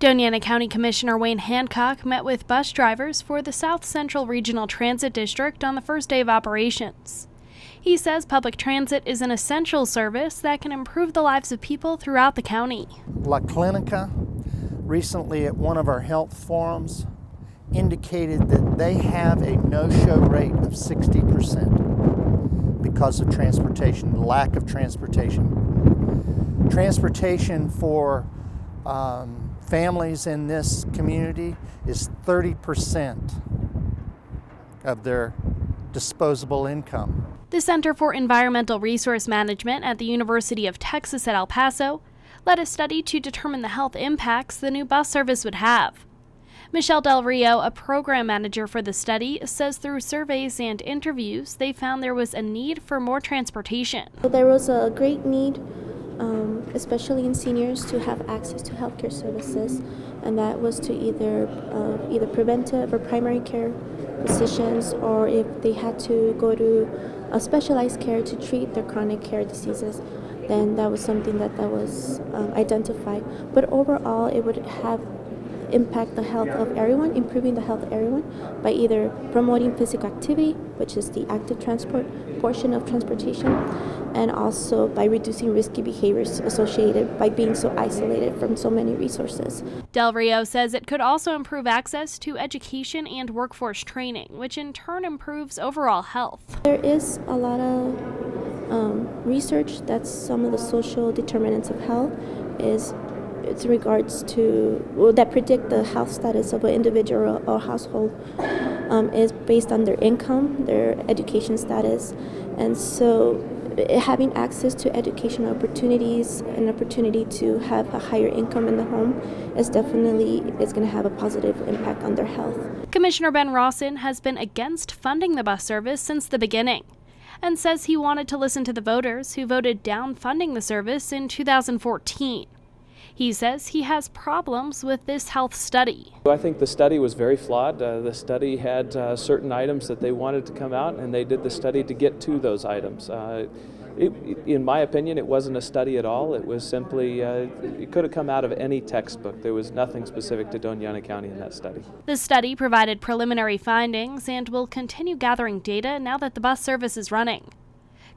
Doña Ana County Commissioner Hancock met with bus drivers for the South Central Regional Transit District on the first day of operations. He says public transit is an essential service that can improve the lives of people throughout the county. La Clinica recently at one of our health forums indicated that they have a no-show rate of 60% because of transportation, lack of transportation. Transportation for families in this community is 30% of their disposable income. The Center for Environmental Resource Management at the University of Texas at El Paso led a study to determine the health impacts the new bus service would have. Michelle Del Rio, a program manager for the study, says through surveys and interviews, they found there was a need for more transportation. There was a great need, especially in seniors, to have access to healthcare services, and that was to either preventive or primary care physicians, or if they had to go to a specialized care to treat their chronic care diseases, then that was something that was identified. But overall, it would have impact the health of everyone, improving the health of everyone by either promoting physical activity, which is the active transport portion of transportation, and also by reducing risky behaviors associated by being so isolated from so many resources. Del Rio says it could also improve access to education and workforce training, which in turn improves overall health. There is a lot of research that some of the social determinants of health is regards to that predict the health status of an individual or household is based on their income, their education status, and so having access to educational opportunities, an opportunity to have a higher income in the home is going to have a positive impact on their health. Commissioner Ben Rawson has been against funding the bus service since the beginning and says he wanted to listen to the voters who voted down funding the service in 2014. He says he has problems with this health study. I think the study was very flawed. The study had certain items that they wanted to come out, and they did the study to get to those items. In my opinion, it wasn't a study at all. It was simply, it could have come out of any textbook. There was nothing specific to Doña Ana County in that study. The study provided preliminary findings and will continue gathering data now that the bus service is running.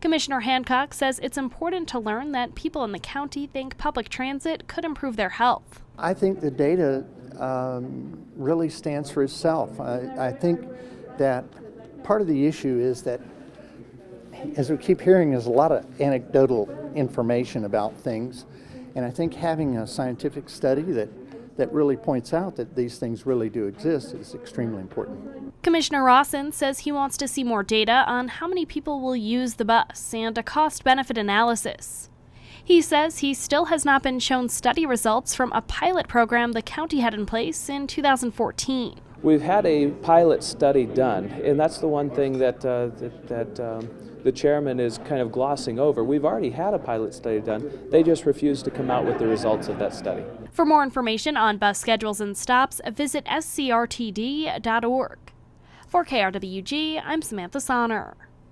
Commissioner Hancock says it's important to learn that people in the county think public transit could improve their health. I think the data really stands for itself. I think that part of the issue is that, as we keep hearing, there's a lot of anecdotal information about things, and I think having a scientific study that really points out that these things really do exist is extremely important. Commissioner Rawson says he wants to see more data on how many people will use the bus and a cost-benefit analysis. He says he still has not been shown study results from a pilot program the county had in place in 2014. We've had a pilot study done, and that's the one thing that the chairman is kind of glossing over. We've already had a pilot study done. They just refused to come out with the results of that study. For more information on bus schedules and stops, visit scrtd.org. For KRWG, I'm Samantha Sonner.